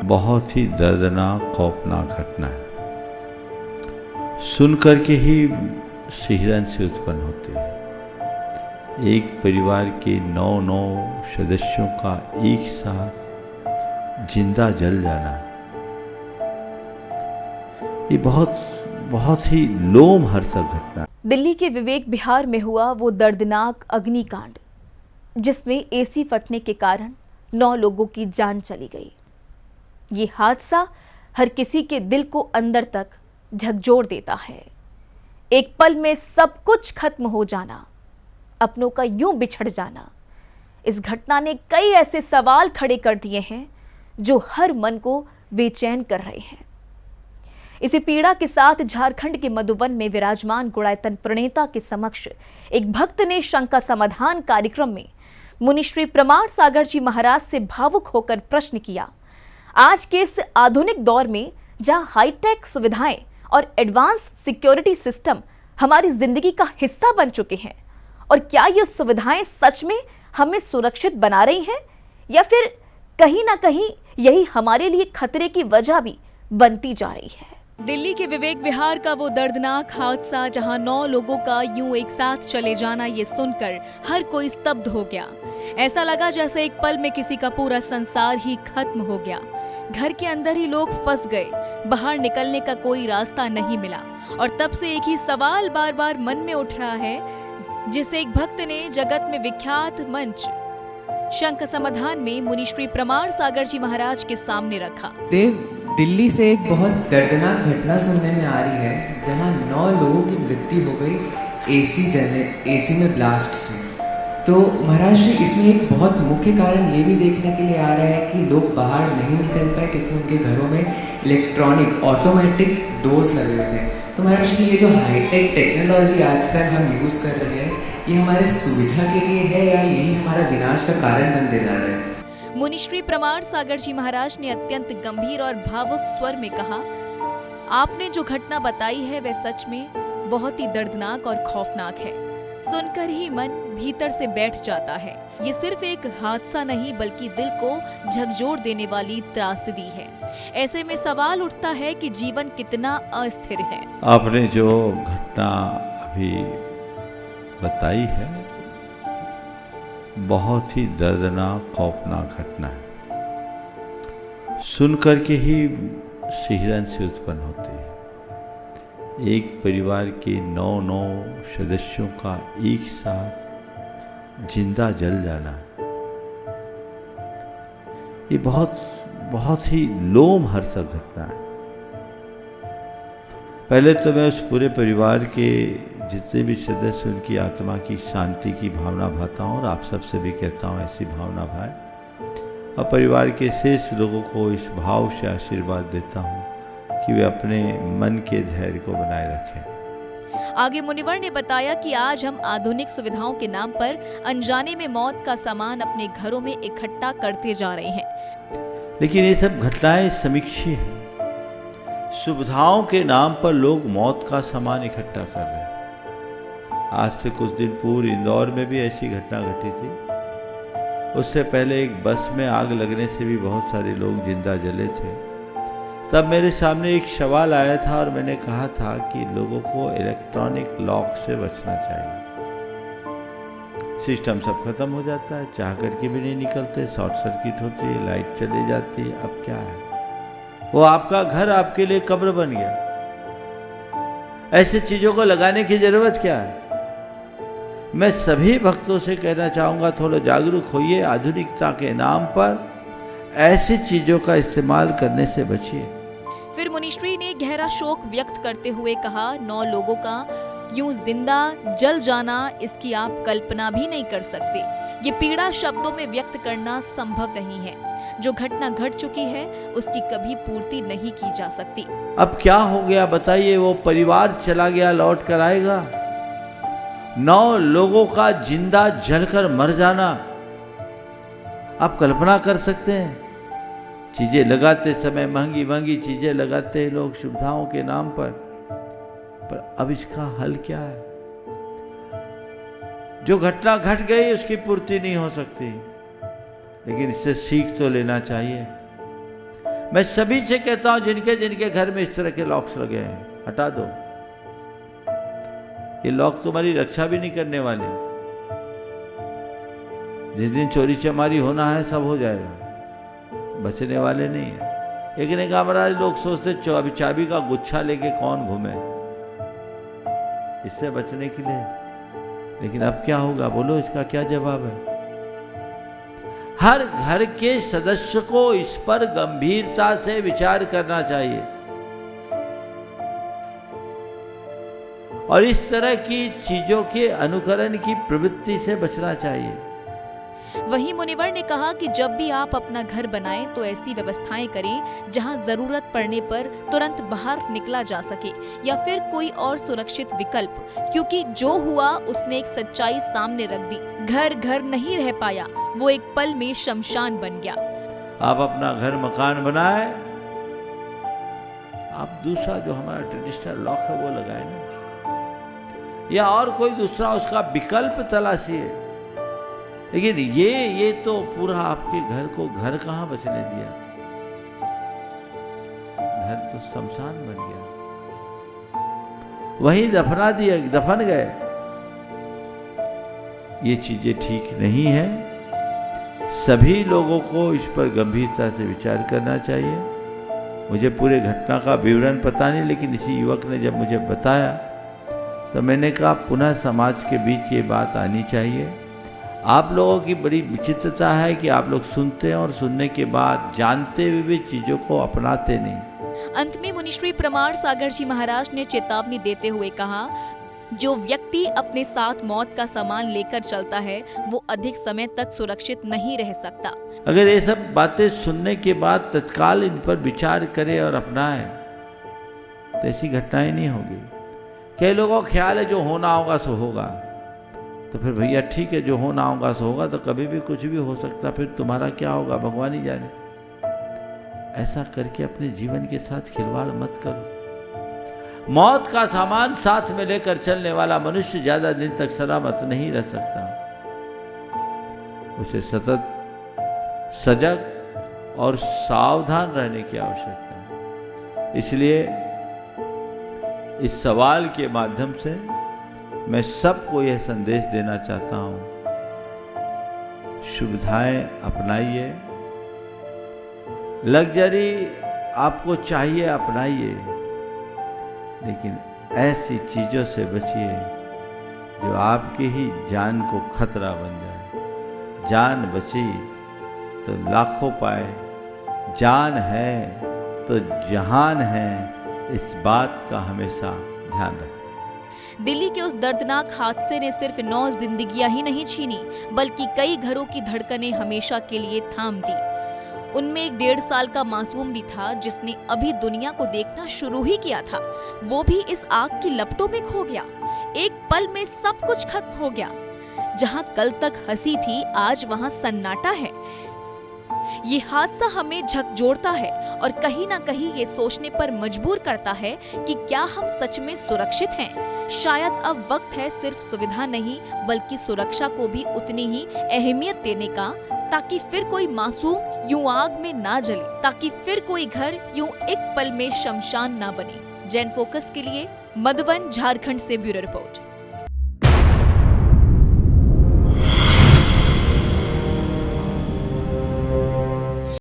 बहुत ही दर्दनाक खौफनाक घटना है। सुन करके ही सिहरन से उत्पन्न होती है। एक परिवार के 9 सदस्यों का एक साथ जिंदा जल जाना, ये बहुत ही लोमहर्षक घटना है। दिल्ली के विवेक विहार में हुआ वो दर्दनाक अग्निकांड, जिसमें एसी फटने के कारण 9 लोगों की जान चली गई। ये हादसा हर किसी के दिल को अंदर तक झकझोर देता है। एक पल में सब कुछ खत्म हो जाना, अपनों का यूं बिछड़ जाना। इस घटना ने कई ऐसे सवाल खड़े कर दिए हैं जो हर मन को बेचैन कर रहे हैं। इसी पीड़ा के साथ झारखंड के मधुबन में विराजमान गुणायतन प्रणेता के समक्ष एक भक्त ने शंका समाधान कार्यक्रम में मुनिश्री प्रमाण सागर जी महाराज से भावुक होकर प्रश्न किया, आज के इस आधुनिक दौर में जहां हाईटेक सुविधाएं और एडवांस सिक्योरिटी सिस्टम हमारी जिंदगी का हिस्सा बन चुके हैं, और क्या ये सुविधाएं सच में हमें सुरक्षित बना रही हैं, या फिर कहीं ना कहीं यही हमारे लिए खतरे की वजह भी बनती जा रही है। दिल्ली के विवेक विहार का वो दर्दनाक हादसा, जहां 9 लोगों का यूं एक साथ चले जाना, ये सुनकर हर कोई स्तब्ध हो गया। ऐसा लगा जैसे एक पल में किसी का पूरा संसार ही खत्म हो गया। घर के अंदर ही लोग फंस गए, बाहर निकलने का कोई रास्ता नहीं मिला। और तब से एक ही सवाल बार बार मन में उठ रहा है, जिसे एक भक्त ने जगत में विख्यात मंच शंख समाधान में मुनिश्री प्रमाण सागर जी महाराज के सामने रखा। दिल्ली से एक बहुत दर्दनाक घटना सुनने में आ रही है, जहां 9 लोगों की मृत्यु हो गई एसी में ब्लास्ट से। तो महाराज जी, इसमें एक बहुत मुख्य कारण ये भी देखने के लिए आ रहा है कि लोग बाहर नहीं निकल पाए क्योंकि उनके घरों में इलेक्ट्रॉनिक ऑटोमेटिक डोर्स लगे हुए थे। तो महाराज जी, ये जो हाईटेक टेक्नोलॉजी आजकल हम यूज़ कर रहे हैं, ये हमारे सुविधा के लिए है या यही हमारा विनाश का कारण बनते जा रहा है? मुनिश्री प्रमाण सागर जी महाराज ने अत्यंत गंभीर और भावुक स्वर में कहा, आपने जो घटना बताई है वह सच में बहुत ही दर्दनाक और खौफनाक है। सुनकर ही मन भीतर से बैठ जाता है। ये सिर्फ एक हादसा नहीं, बल्कि दिल को झकझोर देने वाली त्रासदी है। ऐसे में सवाल उठता है कि जीवन कितना अस्थिर है। आपने जो घटना अभी बताई है, बहुत ही दर्दनाक खौफनाक घटना है। सुन करके ही सिहरन से उत्पन्न होती है। एक परिवार के 9 सदस्यों का एक साथ जिंदा जल जाना, ये बहुत ही लोमहर्षक घटना है। पहले तो मैं उस पूरे परिवार के जितने भी सदस्य, उनकी आत्मा की शांति की भावना भाता हूँ, और आप सबसे भी कहता हूँ ऐसी भावना भाए, और परिवार के शेष लोगों को इस भाव से आशीर्वाद देता हूँ कि वे अपने मन के धैर्य को बनाए रखें। आगे मुनिवर ने बताया कि आज हम आधुनिक सुविधाओं के नाम पर अनजाने में मौत का सामान अपने घरों में इकट्ठा करते जा रहे हैं। लेकिन ये सब घटनाएं समीक्षी हैं। सुविधाओं के नाम पर लोग मौत का सामान इकट्ठा कर रहे हैं। आज से कुछ दिन पूर्व इंदौर में भी ऐसी घटना घटी थी। उससे पहले एक बस में आग लगने से भी बहुत सारे लोग जिंदा जले थे। तब मेरे सामने एक सवाल आया था और मैंने कहा था कि लोगों को इलेक्ट्रॉनिक लॉक से बचना चाहिए। सिस्टम सब खत्म हो जाता है, चाह करके भी नहीं निकलते, शॉर्ट सर्किट होती है, लाइट चली जाती है। अब क्या है, वो आपका घर आपके लिए कब्र बन गया। ऐसी चीजों को लगाने की जरूरत क्या है? मैं सभी भक्तों से कहना चाहूंगा, थोड़ा जागरूक होइए। आधुनिकता के नाम पर ऐसी चीजों का इस्तेमाल करने से बचिए। फिर मुनिश्री ने गहरा शोक व्यक्त करते हुए कहा, 9 लोगों का यूं जिंदा जल जाना, इसकी आप कल्पना भी नहीं कर सकते। ये पीड़ा शब्दों में व्यक्त करना संभव नहीं है। जो घटना घट चुकी है उसकी कभी पूर्ति नहीं की जा सकती। अब क्या हो गया बताइए? वो परिवार चला गया, लौट कर आएगा? 9 लोगों का जिंदा जलकर मर जाना, आप कल्पना कर सकते हैं? चीजें लगाते समय महंगी महंगी चीजें लगाते हैं लोग सुविधाओं के नाम पर अब इसका हल क्या है? जो घटना घट गई उसकी पूर्ति नहीं हो सकती, लेकिन इससे सीख तो लेना चाहिए। मैं सभी से कहता हूं जिनके जिनके घर में इस तरह के लॉक्स लगे हैं, हटा दो। ये लॉक तुम्हारी रक्षा भी नहीं करने वाले। जिस दिन चोरी चमारी होना है सब हो जाएगा, बचने वाले नहीं है। एक ने कहा महाराज लोग सोचते अभी चाबी का गुच्छा लेके कौन घूमे इससे बचने के लिए, लेकिन अब क्या होगा बोलो, इसका क्या जवाब है? हर घर के सदस्य को इस पर गंभीरता से विचार करना चाहिए और इस तरह की चीजों के अनुकरण की प्रवृत्ति से बचना चाहिए। वहीं मुनिवर ने कहा कि जब भी आप अपना घर बनाएं तो ऐसी व्यवस्थाएं करें जहां जरूरत पड़ने पर तुरंत बाहर निकला जा सके या फिर कोई और सुरक्षित विकल्प, क्योंकि जो हुआ उसने एक सच्चाई सामने रख दी। घर घर नहीं रह पाया, वो एक पल में शमशान बन गया। आप अपना घर मकान बनाए, आप दूसरा जो हमारा ट्रेडिशनल लॉक है वो लगाए ना, या और कोई दूसरा उसका विकल्प तलाशिए। लेकिन ये तो पूरा आपके घर को घर कहां बचने दिया, घर तो शमशान बन गया, वहीं दफना दिया, दफन गए। ये चीजें ठीक नहीं है। सभी लोगों को इस पर गंभीरता से विचार करना चाहिए। मुझे पूरे घटना का विवरण पता नहीं, लेकिन इसी युवक ने जब मुझे बताया तो मैंने कहा पुनः समाज के बीच ये बात आनी चाहिए। आप लोगों की बड़ी विचित्रता है कि आप लोग सुनते हैं और सुनने के बाद जानते हुए भी चीजों को अपनाते नहीं। अंत में मुनिश्री प्रमाण सागर जी महाराज ने चेतावनी देते हुए कहा, जो व्यक्ति अपने साथ मौत का सामान लेकर चलता है वो अधिक समय तक सुरक्षित नहीं रह सकता। अगर ये सब बातें सुनने के बाद तत्काल इन पर विचार करें और अपनाएं तो ऐसी घटनाएं नहीं होगी। कई लोगों का ख्याल है जो होना होगा सो होगा, तो फिर भैया ठीक है, जो होना होगा सो होगा, तो कभी भी कुछ भी हो सकता, फिर तुम्हारा क्या होगा भगवान ही जाने। ऐसा करके अपने जीवन के साथ खिलवाड़ मत करो। मौत का सामान साथ में लेकर चलने वाला मनुष्य ज्यादा दिन तक सलामत नहीं रह सकता। उसे सतत सजग और सावधान रहने की आवश्यकता है। इसलिए इस सवाल के माध्यम से मैं सबको यह संदेश देना चाहता हूं, सुविधाएं अपनाइए, लग्जरी आपको चाहिए अपनाइए, लेकिन ऐसी चीजों से बचिए जो आपकी ही जान को खतरा बन जाए। जान बची तो लाखों पाए, जान है तो जहान है, इस बात का हमेशा ध्यान रखें। दिल्ली के उस दर्दनाक हादसे ने सिर्फ 9 जिंदगियां ही नहीं छीनी, बल्कि कई घरों की धड़कनें हमेशा के लिए थाम दी। उनमें एक 1.5 साल का मासूम भी था जिसने अभी दुनिया को देखना शुरू ही किया था। वो भी इस आग की लपटों में खो गया। एक पल में सब कुछ खत्म हो गया। जहां कल तक हंसी थी, आज वहां सन्नाटा है। ये हादसा हमें झकझोरता है और कहीं ना कहीं ये सोचने पर मजबूर करता है कि क्या हम सच में सुरक्षित हैं? शायद अब वक्त है सिर्फ सुविधा नहीं बल्कि सुरक्षा को भी उतनी ही अहमियत देने का, ताकि फिर कोई मासूम यूं आग में ना जले, ताकि फिर कोई घर यूं एक पल में शमशान ना बने। जैन फोकस के लिए मधुबन, झारखंड से ब्यूरो रिपोर्ट।